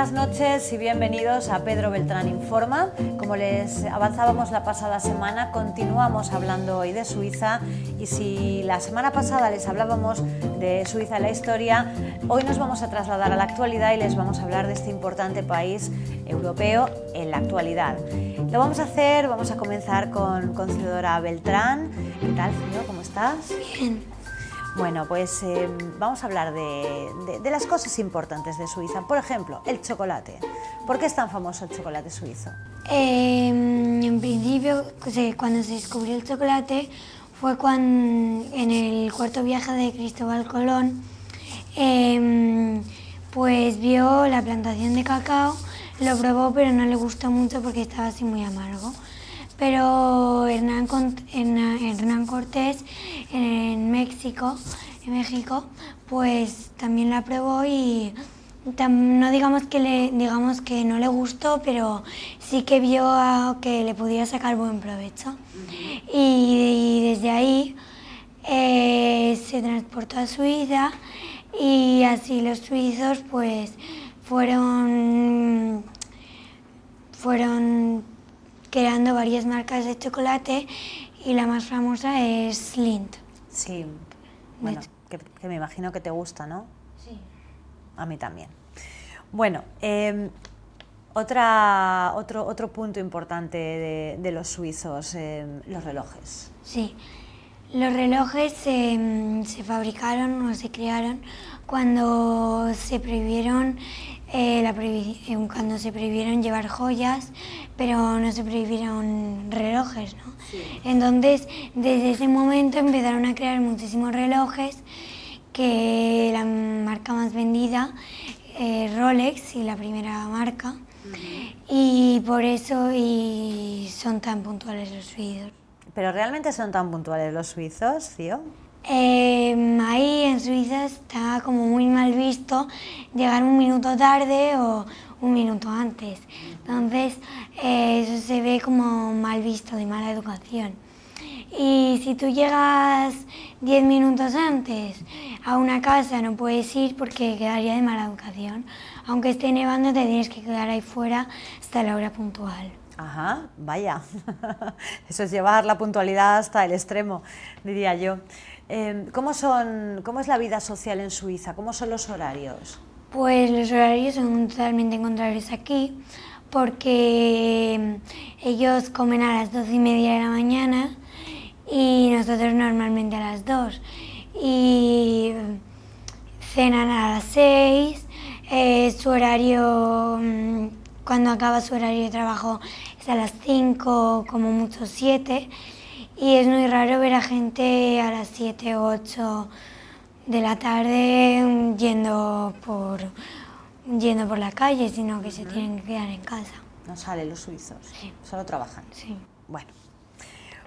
buenas noches y bienvenidos a Pedro Beltrán Informa. Como les avanzábamos la pasada semana, continuamos hablando hoy de Suiza, y si la semana pasada les hablábamos de Suiza en la historia, hoy nos vamos a trasladar a la actualidad y les vamos a hablar de este importante país europeo en la actualidad. Lo vamos a hacer, vamos a comenzar con Theodora Beltrán. ¿Qué tal, Theo? ¿Cómo estás? Bien. Bueno, pues vamos a hablar de las cosas importantes de Suiza. Por ejemplo, el chocolate. ¿Por qué es tan famoso el chocolate suizo? En principio, cuando se descubrió el chocolate fue en el cuarto viaje de Cristóbal Colón, pues vio la plantación de cacao, lo probó pero no le gustó mucho porque estaba así muy amargo. Pero Hernán Cortés en México, pues también la probó y no digamos que no le gustó, pero sí que vio que le podía sacar buen provecho. Y desde ahí se transportó a Suiza y así los suizos pues fueron creando varias marcas de chocolate y la más famosa es Lindt. Sí, bueno, que me imagino que te gusta, ¿no? Sí. A mí también. Bueno, otro punto importante de los suizos, los relojes. Sí, los relojes se fabricaron o se crearon cuando se prohibieron llevar joyas, pero no se prohibieron relojes, ¿no? Sí. Entonces, desde ese momento empezaron a crear muchísimos relojes, que la marca más vendida, Rolex, y la primera marca, y por eso son tan puntuales los suizos. ¿Pero realmente son tan puntuales los suizos, Cío? Ahí en Suiza está como muy mal visto llegar un minuto tarde o un minuto antes. Entonces eso se ve como mal visto, de mala educación. Y si tú llegas 10 minutos antes a una casa no puedes ir porque quedaría de mala educación. Aunque esté nevando te tienes que quedar ahí fuera hasta la hora puntual. Ajá, vaya. Eso es llevar la puntualidad hasta el extremo, diría yo. ¿Cómo es la vida social en Suiza? ¿Cómo son los horarios? Pues los horarios son totalmente contrarios aquí, porque ellos comen a las 12:30 de la mañana y nosotros normalmente a las 2. Y cenan a las 6, su horario, cuando acaba su horario de trabajo, es a las 5, como mucho 7. Y es muy raro ver a gente a las 7 o 8 de la tarde yendo por la calle, sino que se tienen que quedar en casa. No salen los suizos, Sí. Solo trabajan. Sí. Bueno,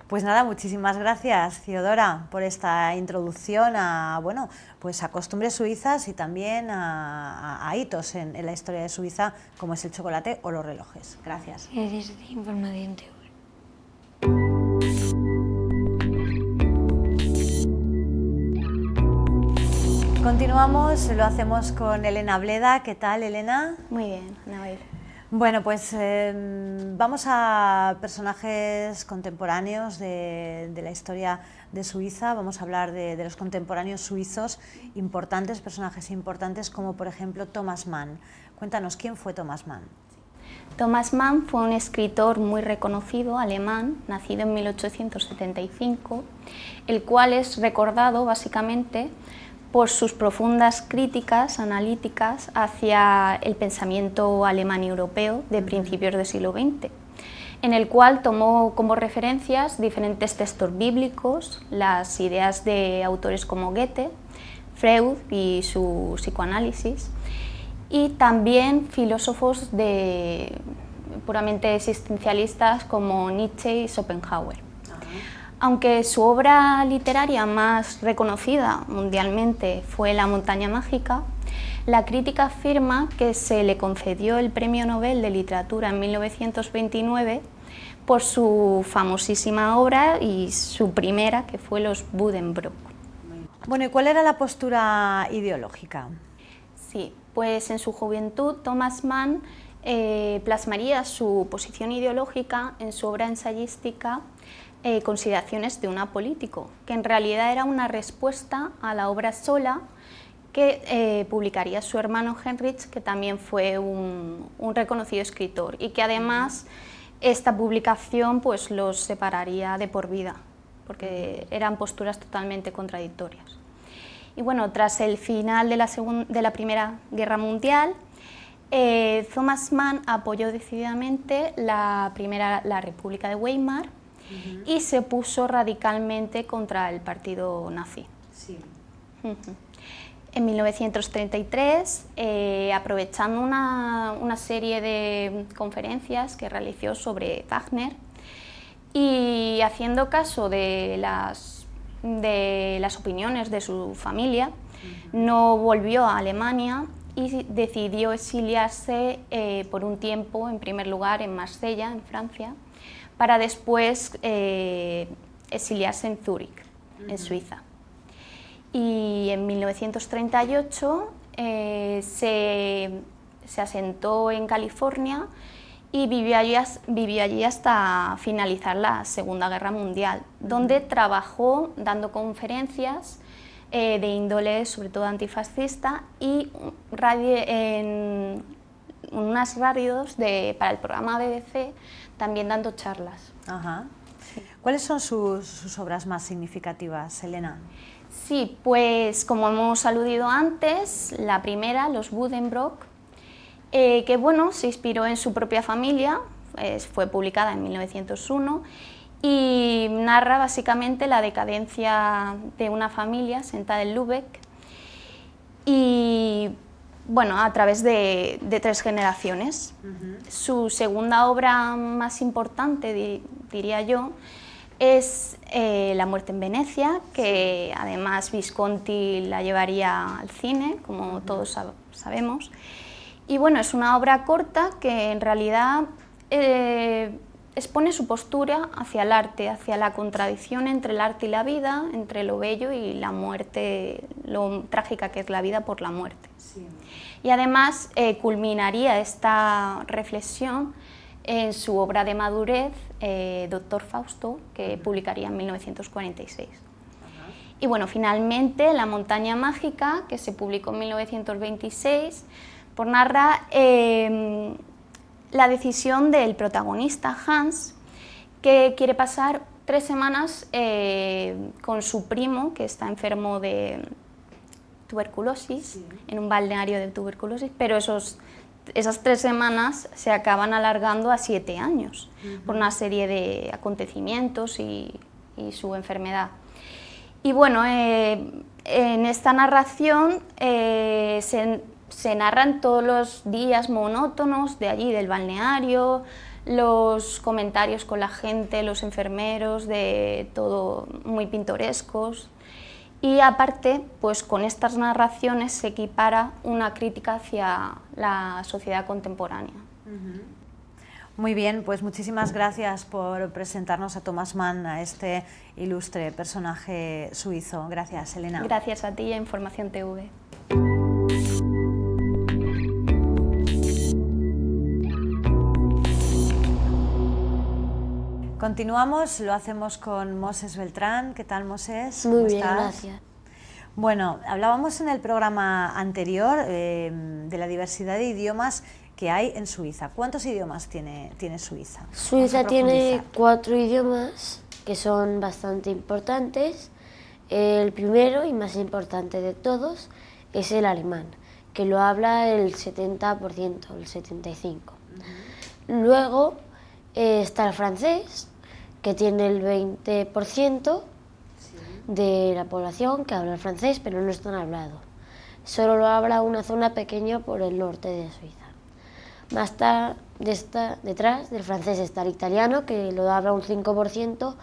pues nada, muchísimas gracias, Theodora, por esta introducción a costumbres suizas y también a hitos en la historia de Suiza, como es el chocolate o los relojes. Gracias. Es información teórica. Continuamos, lo hacemos con Elena Bleda. ¿Qué tal, Elena? Muy bien, Anabel. Bueno, pues vamos a personajes contemporáneos de la historia de Suiza. Vamos a hablar de los contemporáneos suizos importantes, personajes importantes, como por ejemplo Thomas Mann. Cuéntanos, ¿quién fue Thomas Mann? Thomas Mann fue un escritor muy reconocido, alemán, nacido en 1875, el cual es recordado básicamente por sus profundas críticas analíticas hacia el pensamiento alemán y europeo de principios del siglo XX, en el cual tomó como referencias diferentes textos bíblicos, las ideas de autores como Goethe, Freud y su psicoanálisis, y también filósofos puramente existencialistas como Nietzsche y Schopenhauer. Aunque su obra literaria más reconocida mundialmente fue La montaña mágica, la crítica afirma que se le concedió el Premio Nobel de Literatura en 1929 por su famosísima obra y su primera, que fue Los Buddenbrook. Bueno, ¿y cuál era la postura ideológica? Sí, pues en su juventud Thomas Mann plasmaría su posición ideológica en su obra ensayística Consideraciones de un apolítico, que en realidad era una respuesta a la obra Sola que publicaría su hermano Heinrich, que también fue un reconocido escritor, y que además esta publicación pues los separaría de por vida, porque eran posturas totalmente contradictorias. Y bueno, tras el final de la Primera Guerra Mundial, Thomas Mann apoyó decididamente la República de Weimar y se opuso radicalmente contra el partido nazi. Sí. En 1933, aprovechando una serie de conferencias que realizó sobre Wagner y haciendo caso de las opiniones de su familia, no volvió a Alemania y decidió exiliarse por un tiempo, en primer lugar en Marsella, en Francia, para después exiliarse en Zúrich, en Suiza. Y en 1938 se asentó en California y vivió allí hasta finalizar la Segunda Guerra Mundial, donde trabajó dando conferencias de índole sobre todo antifascista y en unas radios para el programa BBC también dando charlas. Ajá. ¿Cuáles son sus obras más significativas, Elena? Sí, pues como hemos aludido antes, la primera, Los Buddenbrook, que bueno, se inspiró en su propia familia, fue publicada en 1901 y narra básicamente la decadencia de una familia sentada en Lübeck y bueno, a través de 3 generaciones. Su segunda obra más importante, diría yo, es La muerte en Venecia, que además Visconti la llevaría al cine, como todos sabemos. Y bueno, es una obra corta que en realidad expone su postura hacia el arte, hacia la contradicción entre el arte y la vida, entre lo bello y la muerte, lo trágica que es la vida por la muerte. Sí. Y además culminaría esta reflexión en su obra de madurez, Doctor Fausto, que publicaría en 1946. Y bueno, finalmente La montaña mágica, que se publicó en 1926, pues narra la decisión del protagonista, Hans, que quiere pasar 3 semanas con su primo, que está enfermo de tuberculosis, en un balneario de tuberculosis, pero esas 3 semanas se acaban alargando a 7 años por una serie de acontecimientos y su enfermedad. Y bueno, en esta narración se narran todos los días monótonos de allí, del balneario, los comentarios con la gente, los enfermeros, de todo muy pintorescos. Y aparte, pues con estas narraciones se equipara una crítica hacia la sociedad contemporánea. Muy bien, pues muchísimas gracias por presentarnos a Thomas Mann, a este ilustre personaje suizo. Gracias, Elena. Gracias a ti y a Información TV. Continuamos, lo hacemos con Moses Beltrán. ¿Qué tal, Moses? Muy bien, gracias. Bueno, hablábamos en el programa anterior de la diversidad de idiomas que hay en Suiza. ¿Cuántos idiomas tiene Suiza? Suiza tiene 4 idiomas que son bastante importantes. El primero y más importante de todos es el alemán, que lo habla el 70%, el 75%. Luego está el francés, que tiene el 20% de la población que habla el francés, pero no es tan hablado. Solo lo habla una zona pequeña por el norte de Suiza. Más detrás del francés está el italiano, que lo habla un 5%,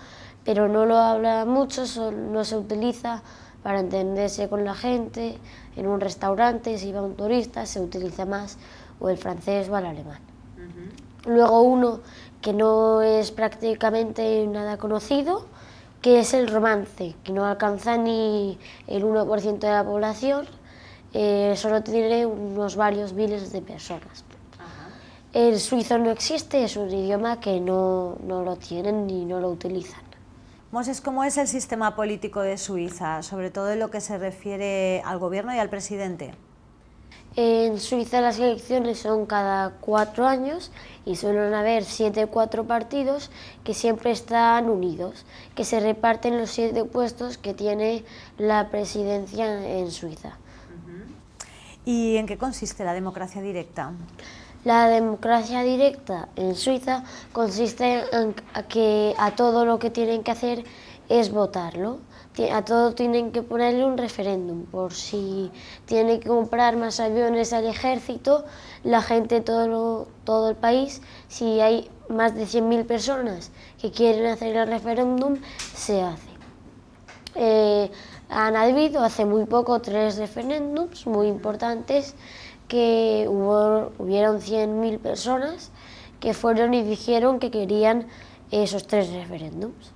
pero no lo habla mucho, no se utiliza para entenderse con la gente. En un restaurante, si va un turista, se utiliza más o el francés o el alemán. Luego uno que no es prácticamente nada conocido, que es el romance, que no alcanza ni el 1% de la población, solo tiene unos varios miles de personas. El suizo no existe, es un idioma que no lo tienen ni no lo utilizan. Moses, ¿cómo es el sistema político de Suiza, sobre todo en lo que se refiere al gobierno y al presidente? En Suiza las elecciones son cada 4 años y suelen haber 4 partidos que siempre están unidos, que se reparten los 7 puestos que tiene la presidencia en Suiza. ¿Y en qué consiste la democracia directa? La democracia directa en Suiza consiste en que a todo lo que tienen que hacer es votarlo. A todo tienen que ponerle un referéndum. Por si tienen que comprar más aviones al ejército, la gente, todo el país, si hay más de 100.000 personas que quieren hacer el referéndum, se hace. Han habido hace muy poco 3 referéndums muy importantes, que hubieron 100.000 personas que fueron y dijeron que querían esos 3 referéndums.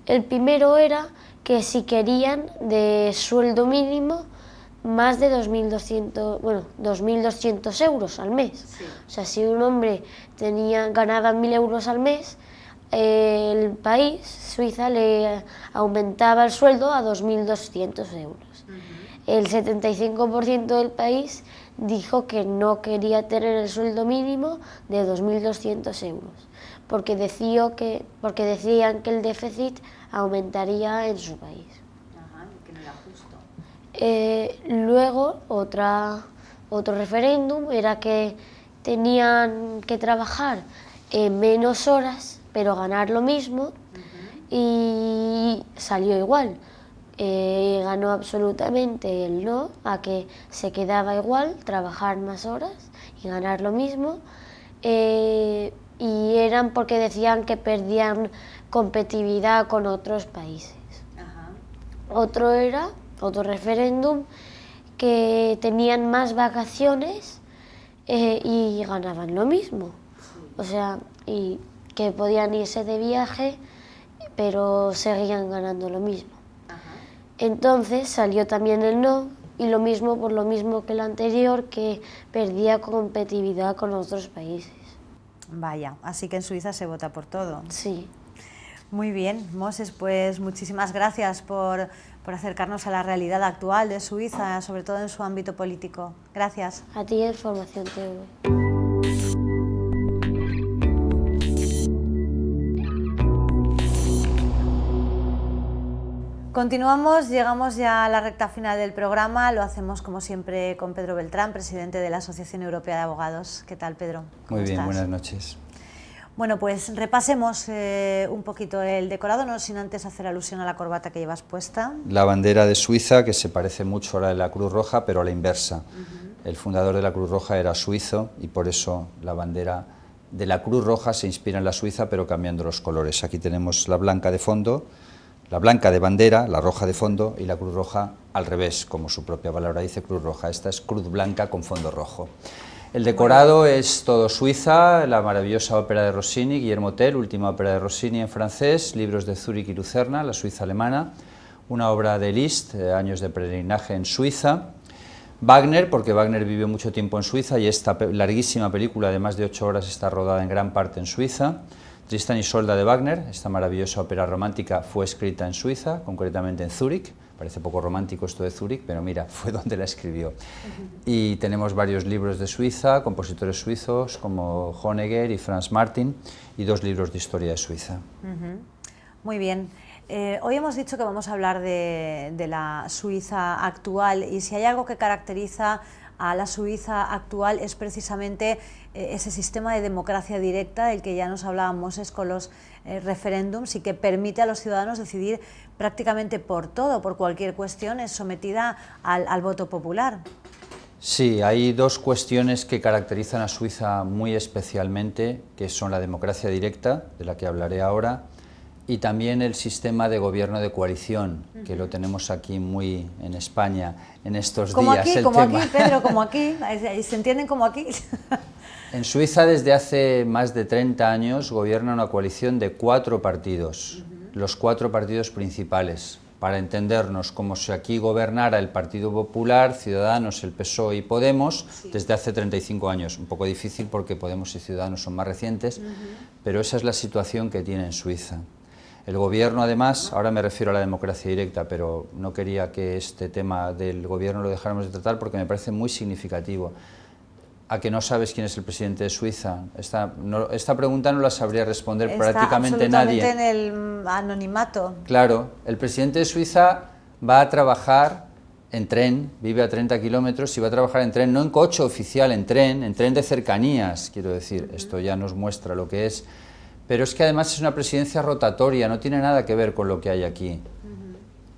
El primero era que si querían de sueldo mínimo más de 2.200 euros al mes. Sí. O sea, si un hombre ganaba 1.000 euros al mes, el país, Suiza, le aumentaba el sueldo a 2.200 euros. El 75% del país dijo que no quería tener el sueldo mínimo de 2.200 euros, porque decían que el déficit aumentaría en su país. Que no era justo. Luego, otro referéndum era que tenían que trabajar menos horas, pero ganar lo mismo, y salió igual. Ganó absolutamente el no, a que se quedaba igual, trabajar más horas y ganar lo mismo, y eran porque decían que perdían competitividad con otros países. Otro referéndum, que tenían más vacaciones y ganaban lo mismo, o sea, y que podían irse de viaje, pero seguían ganando lo mismo. Entonces salió también el no, y lo mismo por lo mismo que el anterior, que perdía competitividad con otros países. Vaya, así que en Suiza se vota por todo. Sí. Muy bien, Moses, pues muchísimas gracias por acercarnos a la realidad actual de Suiza, sobre todo en su ámbito político. Gracias. A ti, Información TV. Continuamos, llegamos ya a la recta final del programa, lo hacemos como siempre con Pedro Beltrán, presidente de la Asociación Europea de Abogados. ¿Qué tal, Pedro? Muy bien, buenas noches. Bueno, pues repasemos un poquito el decorado, no sin antes hacer alusión a la corbata que llevas puesta. La bandera de Suiza, que se parece mucho a la de la Cruz Roja, pero a la inversa. El fundador de la Cruz Roja era suizo y por eso la bandera de la Cruz Roja se inspira en la Suiza, pero cambiando los colores. Aquí tenemos la blanca de fondo, la blanca de bandera, la roja de fondo, y la Cruz Roja al revés, como su propia palabra dice, Cruz Roja. Esta es cruz blanca con fondo rojo. El decorado es todo Suiza, la maravillosa ópera de Rossini, Guillermo Tell, última ópera de Rossini en francés, libros de Zúrich y Lucerna, la Suiza alemana, una obra de Liszt, años de peregrinaje en Suiza, Wagner, porque Wagner vivió mucho tiempo en Suiza y esta larguísima película de más de 8 horas está rodada en gran parte en Suiza, Tristan y Isolda de Wagner, esta maravillosa ópera romántica fue escrita en Suiza, concretamente en Zúrich. Parece poco romántico esto de Zúrich, pero mira, fue donde la escribió. Y tenemos varios libros de Suiza, compositores suizos como Honegger y Franz Martin, y 2 libros de historia de Suiza. Muy bien. Hoy hemos dicho que vamos a hablar de la Suiza actual, y si hay algo que caracteriza a la Suiza actual es precisamente ese sistema de democracia directa del que ya nos hablábamos con los referéndums, y que permite a los ciudadanos decidir prácticamente por todo, por cualquier cuestión es sometida al voto popular. Sí, hay 2 cuestiones que caracterizan a Suiza muy especialmente, que son la democracia directa, de la que hablaré ahora, y también el sistema de gobierno de coalición, que lo tenemos aquí muy en España en estos como días. Aquí, como aquí, Pedro, como aquí, ¿se entienden como aquí? En Suiza desde hace más de 30 años gobierna una coalición de 4 partidos, los 4 partidos principales, para entendernos, como si aquí gobernara el Partido Popular, Ciudadanos, el PSOE y Podemos, desde hace 35 años. Un poco difícil porque Podemos y Ciudadanos son más recientes, pero esa es la situación que tiene en Suiza. El gobierno, además, ahora me refiero a la democracia directa, pero no quería que este tema del gobierno lo dejáramos de tratar porque me parece muy significativo. ¿A que no sabes quién es el presidente de Suiza? Esta pregunta no la sabría responder prácticamente nadie. Está absolutamente en el anonimato. Claro, el presidente de Suiza va a trabajar en tren, vive a 30 kilómetros y va a trabajar en tren, no en coche oficial, en tren de cercanías, quiero decir, esto ya nos muestra lo que es, pero es que además es una presidencia rotatoria, no tiene nada que ver con lo que hay aquí.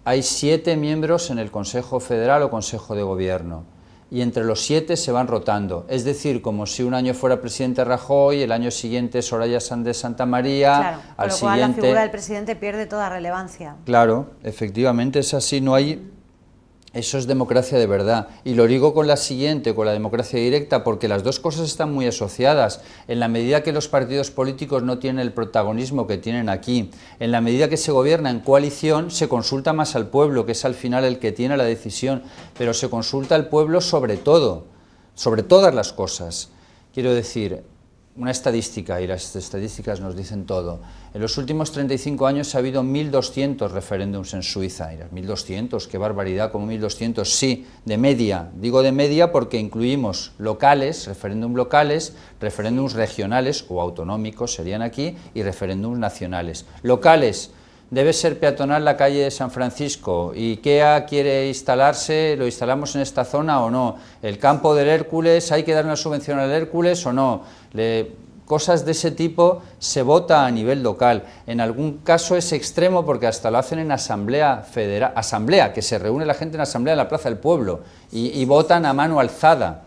Hay 7 miembros en el Consejo Federal o Consejo de Gobierno, y entre los 7 se van rotando, es decir, como si un año fuera presidente Rajoy, el año siguiente Soraya Sáenz de Santa María, claro, al con lo siguiente... cual la figura del presidente pierde toda relevancia. Claro, efectivamente es así, no hay... Eso es democracia de verdad, y lo digo con la siguiente, con la democracia directa, porque las dos cosas están muy asociadas. En la medida que los partidos políticos no tienen el protagonismo que tienen aquí, en la medida que se gobierna en coalición, se consulta más al pueblo, que es al final el que tiene la decisión, pero se consulta al pueblo sobre todo, sobre todas las cosas. Quiero decir, una estadística, y las estadísticas nos dicen todo. En los últimos 35 años ha habido 1.200 referéndums en Suiza. Y 1.200, qué barbaridad, como 1.200, sí, de media. Digo de media porque incluimos locales, referéndums regionales o autonómicos serían aquí, y referéndums nacionales. Locales, debe ser peatonal la calle de San Francisco, IKEA quiere instalarse, lo instalamos en esta zona o no, el campo del Hércules, hay que dar una subvención al Hércules o no, cosas de ese tipo se vota a nivel local. En algún caso es extremo porque hasta lo hacen en asamblea federal, que se reúne la gente en asamblea en la Plaza del Pueblo y votan a mano alzada.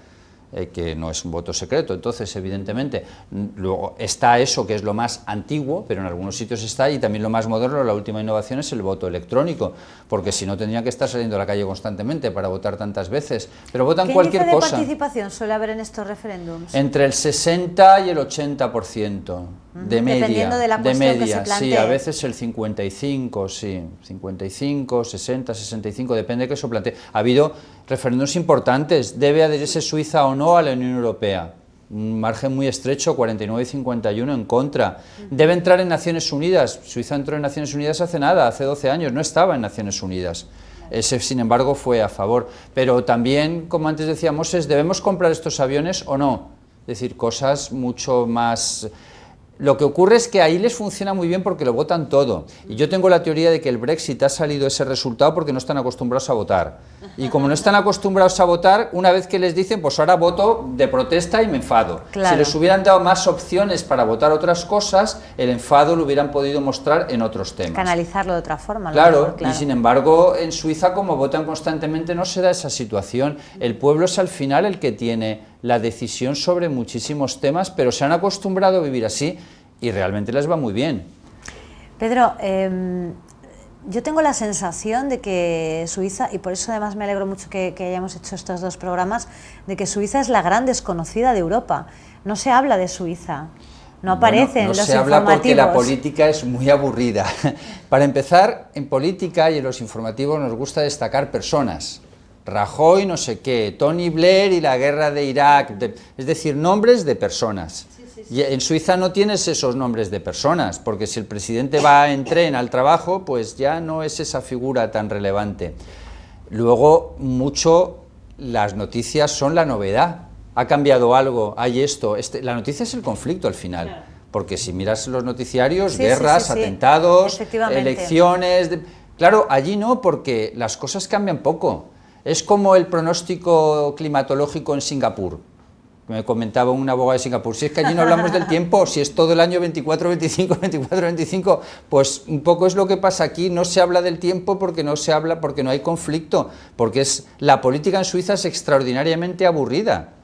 Que no es un voto secreto, entonces evidentemente luego está eso que es lo más antiguo, pero en algunos sitios está, y también lo más moderno, la última innovación es el voto electrónico, porque si no tendrían que estar saliendo a la calle constantemente para votar tantas veces, pero votan cualquier cosa. ¿Qué índice de participación suele haber en estos referéndums? Entre el 60 y el 80%. De media, dependiendo de la cuestión que se plantee. Sí, a veces el 55, sí, 55, 60, 65, depende de qué se plantee. Ha habido referéndums importantes, ¿debe adherirse Suiza o no a la Unión Europea? Un margen muy estrecho, 49 y 51 en contra. ¿Debe entrar en Naciones Unidas? Suiza entró en Naciones Unidas hace nada, hace 12 años, no estaba en Naciones Unidas. Ese, sin embargo, fue a favor. Pero también, como antes decíamos, ¿debemos comprar estos aviones o no? Es decir, cosas mucho más... Lo que ocurre es que ahí les funciona muy bien porque lo votan todo. Y yo tengo la teoría de que el Brexit ha salido ese resultado porque no están acostumbrados a votar. Y como no están acostumbrados a votar, una vez que les dicen, pues ahora voto de protesta y me enfado. Claro. Si les hubieran dado más opciones para votar otras cosas, el enfado lo hubieran podido mostrar en otros temas. Canalizarlo de otra forma. Claro, y sin embargo, en Suiza, como votan constantemente, no se da esa situación. El pueblo es al final el que tiene la decisión sobre muchísimos temas, pero se han acostumbrado a vivir así y realmente les va muy bien. Pedro, yo tengo la sensación de que Suiza, y por eso además me alegro mucho que hayamos hecho estos dos programas, de que Suiza es la gran desconocida de Europa. No se habla de Suiza, no aparece en los informativos. No se habla porque la política es muy aburrida. Para empezar, en política y en los informativos nos gusta destacar personas. Rajoy, no sé qué, Tony Blair y la guerra de Irak, es decir, nombres de personas. Y en Suiza no tienes esos nombres de personas, porque si el presidente va en tren al trabajo, pues ya no es esa figura tan relevante. Luego, las noticias son la novedad. Ha cambiado algo, hay esto. La noticia es el conflicto al final. Claro. Porque si miras los noticiarios, guerras, atentados, elecciones... Claro, allí no, porque las cosas cambian poco. Es como el pronóstico climatológico en Singapur. Me comentaba un abogado de Singapur, si es que allí no hablamos del tiempo, si es todo el año 24-25, pues un poco es lo que pasa aquí, no se habla del tiempo porque no hay conflicto, porque la política en Suiza es extraordinariamente aburrida.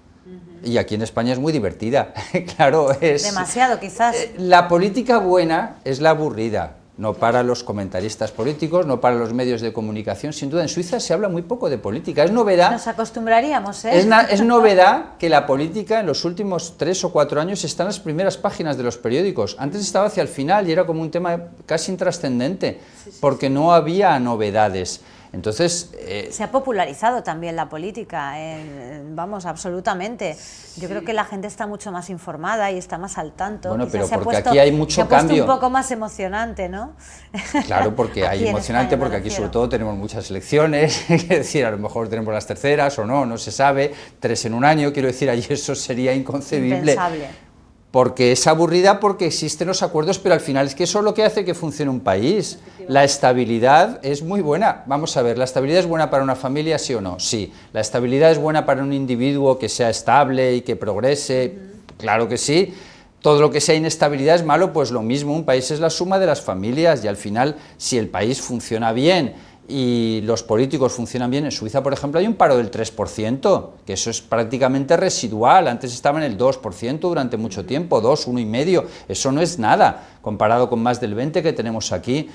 Y aquí en España es muy divertida, claro, es... Demasiado, quizás. La política buena es la aburrida. no para los comentaristas políticos, no para los medios de comunicación. Sin duda, en Suiza se habla muy poco de política. Es novedad. Nos acostumbraríamos, ¿eh? Es novedad que la política en los últimos 3 o 4 años está en las primeras páginas de los periódicos. Antes estaba hacia el final y era como un tema casi intrascendente, porque no había novedades. Entonces... se ha popularizado también la política, vamos, absolutamente. Yo creo que la gente está mucho más informada y está más al tanto. Bueno, Quizás pero porque aquí hay mucho cambio. Un poco más emocionante, ¿no? Claro, porque hay emocionante, porque aquí sobre todo tenemos muchas elecciones, es decir, a lo mejor tenemos las terceras o no se sabe, 3 en un año, quiero decir, allí eso sería inconcebible. Impensable. Porque es aburrida, porque existen los acuerdos, pero al final es que eso es lo que hace que funcione un país. La estabilidad es muy buena. Vamos a ver, ¿la estabilidad es buena para una familia, sí o no? Sí. ¿La estabilidad es buena para un individuo que sea estable y que progrese? Claro que sí. Todo lo que sea inestabilidad es malo, pues lo mismo. Un país es la suma de las familias y al final, si el país funciona bien y los políticos funcionan bien, en Suiza, por ejemplo, hay un paro del 3%, que eso es prácticamente residual. Antes estaba en el 2% durante mucho tiempo, 2, 1,5%, eso no es nada, comparado con más del 20% que tenemos aquí.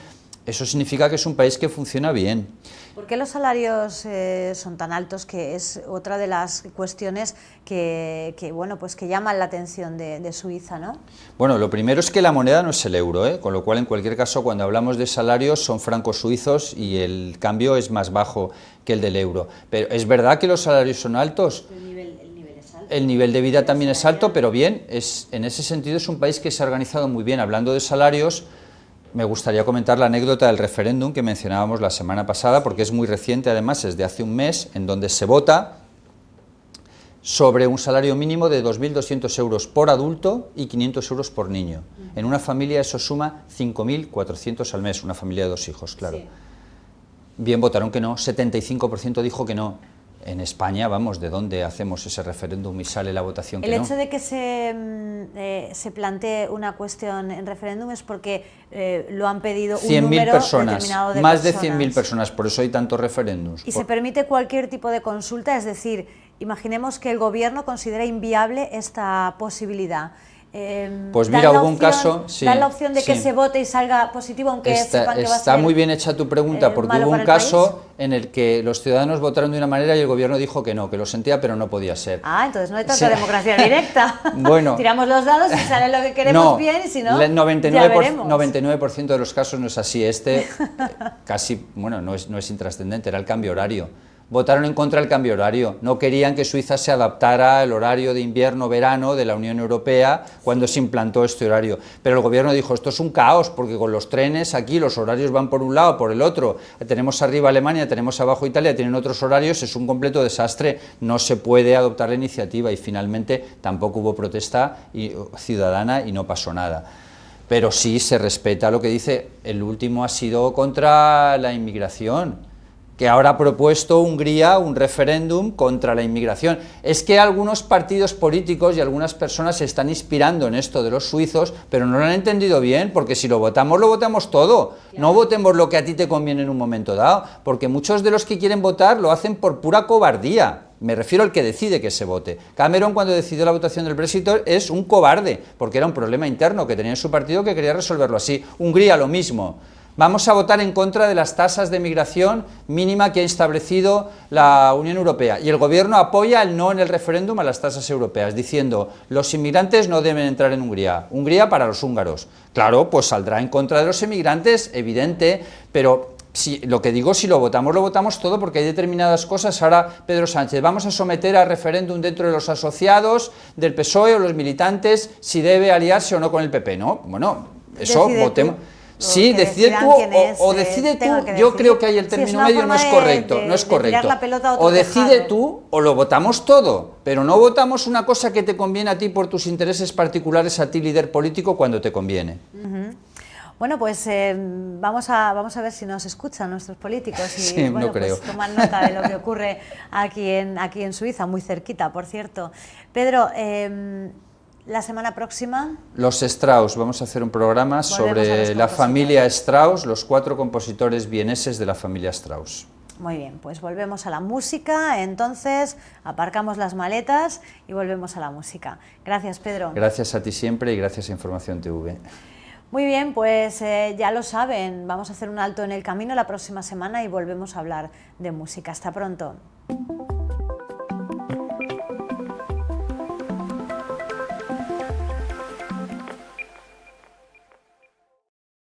Eso significa que es un país que funciona bien. ¿Por qué los salarios son tan altos? Que es otra de las cuestiones que bueno, pues que llaman la atención de Suiza, ¿no? Bueno, lo primero es que la moneda no es el euro, con lo cual en cualquier caso cuando hablamos de salarios son francos suizos y el cambio es más bajo que el del euro. Pero es verdad que los salarios son altos. El nivel es alto. El nivel de vida también es alto, pero bien, en ese sentido es un país que se ha organizado muy bien. Hablando de salarios, me gustaría comentar la anécdota del referéndum que mencionábamos la semana pasada, porque es muy reciente, además es de hace un mes, en donde se vota sobre un salario mínimo de 2.200 euros por adulto y 500 euros por niño. En una familia eso suma 5.400 al mes, una familia de 2 hijos, claro. Sí. Bien, votaron que no, 75% dijo que no. En España, vamos, ¿de dónde hacemos ese referéndum y sale la votación que no? El hecho de que se plantee una cuestión en referéndum es porque lo han pedido un número determinado de más personas. De 100.000 personas, por eso hay tantos referéndums. ¿Y se permite cualquier tipo de consulta? Es decir, imaginemos que el gobierno considera inviable esta posibilidad. Pues mira, hubo un caso... ¿Dan la opción de que se vote y salga positivo, aunque sepan que va a ser... Está muy bien hecha tu pregunta, porque hubo un caso en el que los ciudadanos votaron de una manera y el gobierno dijo que no, que lo sentía, pero no podía ser. Ah, entonces no hay tanta democracia directa. Bueno, tiramos los dados y sale lo que queremos bien, y si no, ya veremos. 99% de los casos no es así. Casi, bueno, no es intrascendente, era el cambio horario. Votaron en contra del cambio horario, no querían que Suiza se adaptara al horario de invierno-verano de la Unión Europea cuando se implantó este horario, pero el gobierno dijo, esto es un caos, porque con los trenes aquí los horarios van por un lado, por el otro, tenemos arriba Alemania, tenemos abajo Italia, tienen otros horarios, es un completo desastre, no se puede adoptar la iniciativa y finalmente tampoco hubo protesta ciudadana y no pasó nada. Pero sí se respeta lo que dice, el último ha sido contra la inmigración, que ahora ha propuesto Hungría un referéndum contra la inmigración. Es que algunos partidos políticos y algunas personas se están inspirando en esto de los suizos, pero no lo han entendido bien, porque si lo votamos todo. No votemos lo que a ti te conviene en un momento dado, porque muchos de los que quieren votar lo hacen por pura cobardía. Me refiero al que decide que se vote. Cameron, cuando decidió la votación del Brexit, es un cobarde, porque era un problema interno que tenía en su partido que quería resolverlo así. Hungría, lo mismo. Vamos a votar en contra de las tasas de migración mínima que ha establecido la Unión Europea. Y el gobierno apoya el no en el referéndum a las tasas europeas, diciendo, los inmigrantes no deben entrar en Hungría. Hungría para los húngaros. Claro, pues saldrá en contra de los inmigrantes, evidente, pero... lo que digo, si lo votamos todo, porque hay determinadas cosas. Ahora, Pedro Sánchez, vamos a someter a referéndum dentro de los asociados del PSOE o los militantes si debe aliarse o no con el PP, ¿no? Bueno, eso votemos. Sí, decide tú o decide tú, yo creo que ahí el término medio no es correcto, no es correcto. O decide tú o lo votamos todo, pero no votamos una cosa que te conviene a ti por tus intereses particulares, a ti líder político, cuando te conviene. Bueno, pues vamos a ver si nos escuchan nuestros políticos y sí, bueno, no creo. Pues toman nota de lo que ocurre aquí en Suiza, muy cerquita, por cierto. Pedro, la semana próxima... Los Strauss, vamos a hacer un programa sobre la familia Strauss, los 4 compositores vieneses de la familia Strauss. Muy bien, pues volvemos a la música, entonces aparcamos las maletas y volvemos a la música. Gracias, Pedro. Gracias a ti siempre y gracias a Información TV. Muy bien, pues ya lo saben, vamos a hacer un alto en el camino la próxima semana y volvemos a hablar de música. Hasta pronto.